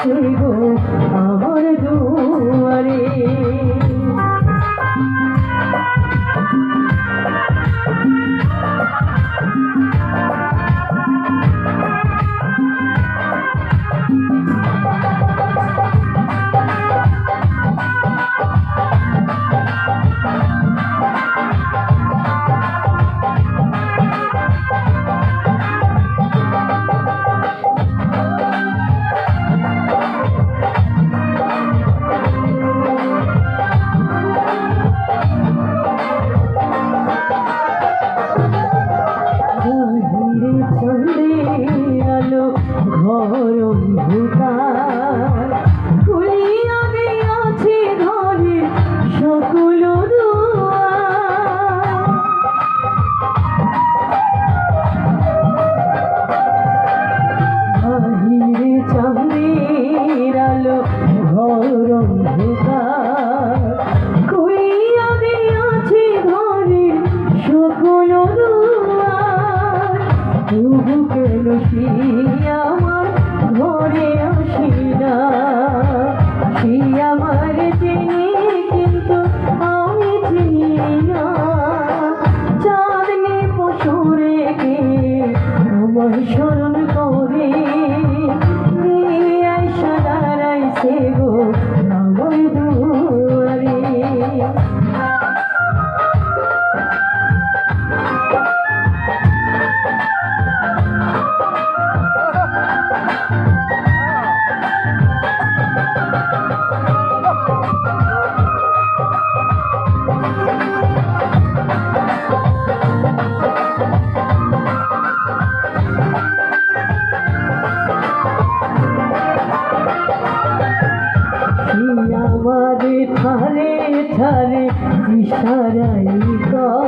আসে গো আমার দুয়ারে। ঘর অন্ধকার খুলিয়া দিয়াছে ঘরে সকল দুয়ার। বাহিরে চাঁদের আলো ঘর অন্ধকার খুলিয়া দিয়াছে ঘরে সকল দুয়ার। তবু কেন সে আমার ঘরে আসি না, সে আমার চিনি কিন্তু আমি চিনি না। চাঁদনি পশু রেখে আমার স্মরণ করে আইসা দাঁড়াইছে গো আমার দুয়ারে। আমারে থারে থারে ইশারাই কর